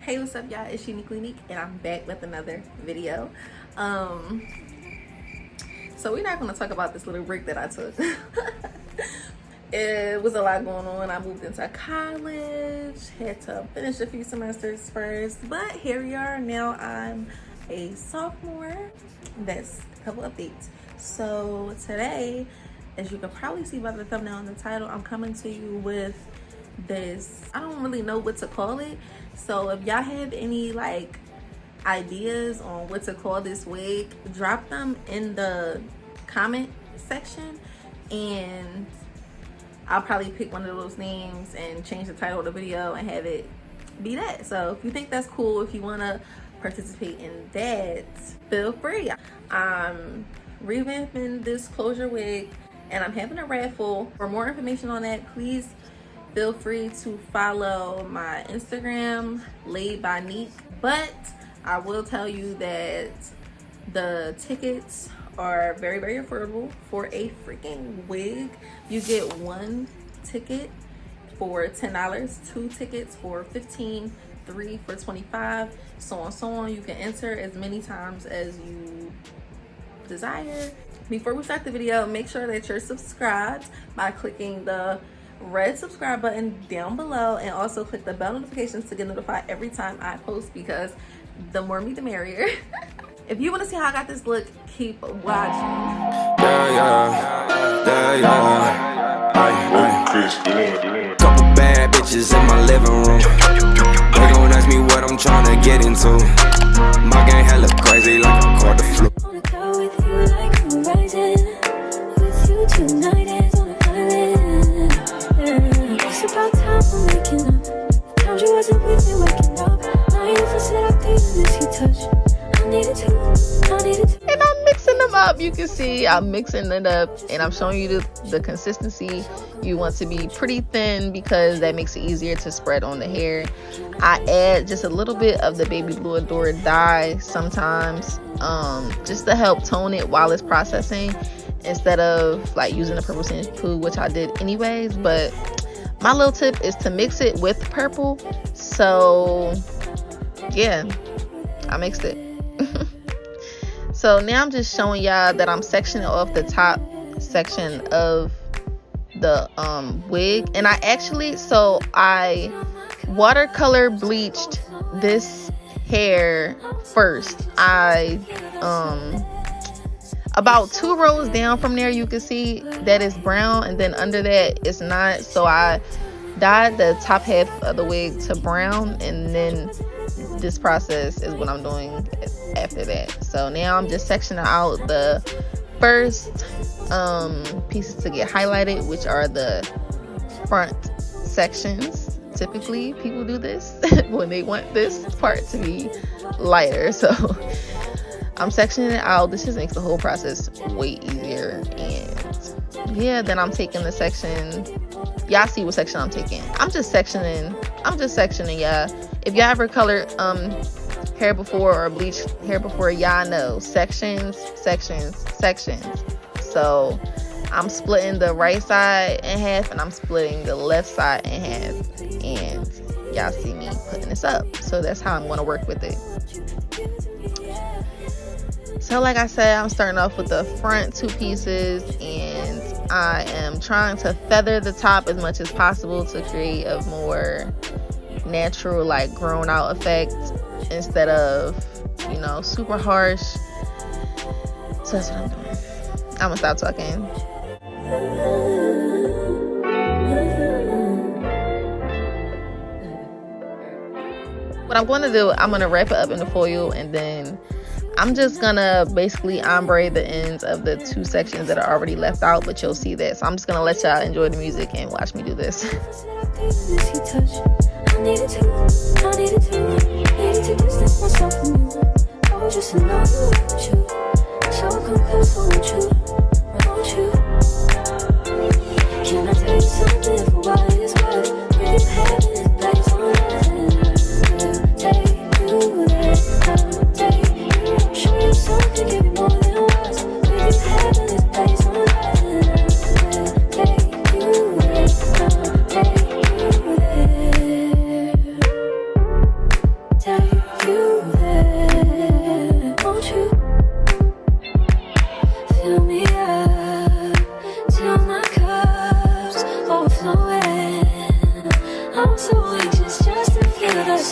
Hey, what's up, y'all? It's Uniquely Unique, and I'm back with another video. So we're not going to talk about this little break that I took. It was a lot going on. I moved into college, had to finish a few semesters first, but here we are. Now I'm a sophomore. That's a couple updates. So today, as you can probably see by the thumbnail and the title, I'm coming to you with this, I don't really know what to call it. So if y'all have any like ideas on what to call this wig, drop them in the comment section and I'll probably pick one of those names and change the title of the video and have it be that. So if you think that's cool, if you want to participate in that, feel free. I'm revamping this closure wig and I'm having a raffle. For more information on that, please feel free to follow my Instagram, Laid by Neek. But I will tell you that the tickets are very, very affordable for a freaking wig. You get one ticket for $10, two tickets for $15, three for $25, so on, so on. You can enter as many times as you desire. Before we start the video, make sure that you're subscribed by clicking the red subscribe button down below, and also click the bell notifications to get notified every time I post, because the more me the merrier. If you want to see how I got this look, keep watching. Couple bad bitches in my living room. They gon' ask me what I'm trying to get into. My gang hella crazy like I caught the flu. Wanna go with you like horizon. With you tonight is on an island. It's about time we're making up. Times you wasn't with me waking up. Now you feel said I didn't miss your touch. I needed to. And I'm mixing them up. You can see I'm mixing it up and I'm showing you the consistency. You want to be pretty thin because that makes it easier to spread on the hair. I add just a little bit of the baby blue Adora dye sometimes, just to help tone it while it's processing, instead of like using the purple shampoo, which I did anyways. But my little tip is to mix it with purple. So yeah, I mixed it. So now I'm just showing y'all that I'm sectioning off the top section of the wig. And I watercolor bleached this hair first. I about 2 rows down from there, you can see that it's brown, and then under that it's not. So I dyed the top half of the wig to brown, and then this process is what I'm doing after that. So now I'm just sectioning out the first pieces to get highlighted, which are the front sections. Typically people do this when they want this part to be lighter. So I'm sectioning it out. This just makes the whole process way easier. And yeah, then I'm taking the section. Y'all see what section I'm taking. I'm just sectioning, y'all. If y'all ever colored hair before or bleached hair before, y'all know sections. So I'm splitting the right side in half and I'm splitting the left side in half, and y'all see me putting this up. So that's how I'm going to work with it. So like I said, I'm starting off with the front 2 pieces, and I am trying to feather the top as much as possible to create a more natural, like grown out effect, instead of, you know, super harsh. So that's what I'm doing. I'm gonna stop talking. What I'm going to do, I'm gonna wrap it up in the foil, and then I'm just gonna basically ombre the ends of the 2 sections that are already left out, but you'll see that. So I'm just gonna let y'all enjoy the music and watch me do this. I needed to distance myself from you. I was just to know you want you. So I come close, I want you. Can I tell you something for what it's worth? If you had it, that's on earth. Take you there, I'll take you. Show you something, give you more than words. If you had it, that's on earth. Take you there, I'll take you there.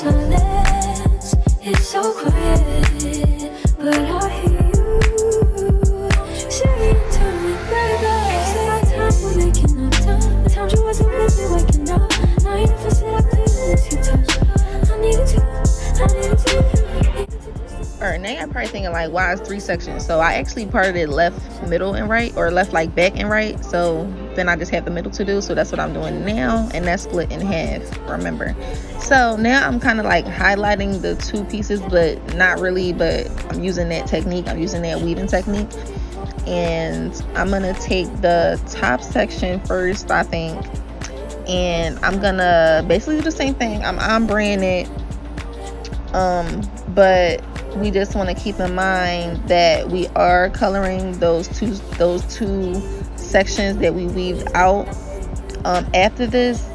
silence is so quiet, but I hear you saying to me, baby, it's about time we're making up time. The times you wasn't with me waking up. Now you never said I couldn't miss you touch. I needed to. Alright, now you're probably thinking like, why is 3 sections? So I actually parted it left, middle, and right, or left like back and right. So then I just have the middle to do. So that's what I'm doing now, and that's split in half, remember. So now I'm kind of like highlighting the 2 pieces, but not really, but I'm using that technique. I'm using that weaving technique. And I'm gonna take the top section first, I think, and I'm gonna basically do the same thing. I'm ombreing it, but we just want to keep in mind that we are coloring those two sections that we weaved out after this,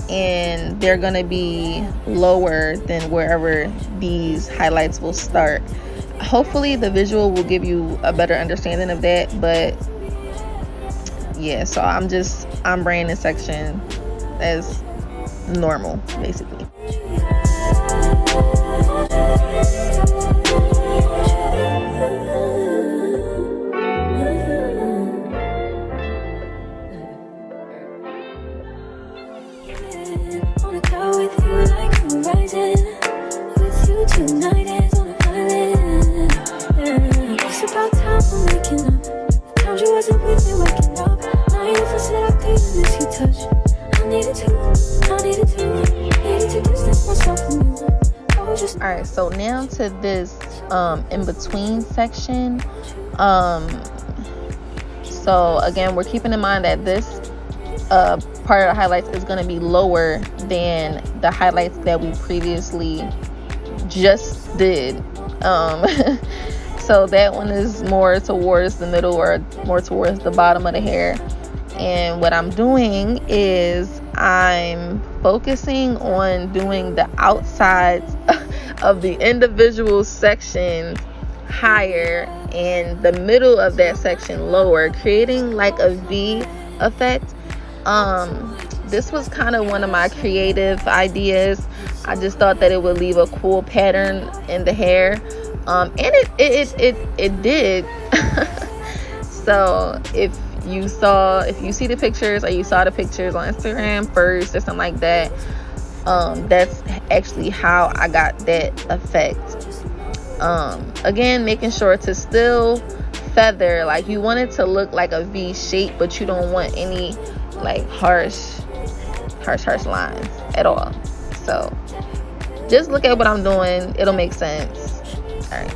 and they're going to be lower than wherever these highlights will start. Hopefully the visual will give you a better understanding of that, but yeah, so I'm just ombreing this section as normal, basically. On a cloud with you like horizon. With you tonight is on an island. It's about time we're making up. The times you wasn't with me waking up. Now you never said I couldn't miss you touch. I needed to distance myself from you. Alright, so now to this in between section. So again, we're keeping in mind that this part of the highlights is going to be lower than the highlights that we previously just did. So that one is more towards the middle or more towards the bottom of the hair. And what I'm doing is I'm focusing on doing the outsides of the individual sections higher and the middle of that section lower, creating like a V effect. This was kind of one of my creative ideas. I just thought that it would leave a cool pattern in the hair, and it did. So if you see the pictures, or you saw the pictures on Instagram first or something like that, that's actually how I got that effect. Again, making sure to still feather, like you want it to look like a V shape, but you don't want any like harsh lines at all. So just look at what I'm doing, it'll make sense. All right.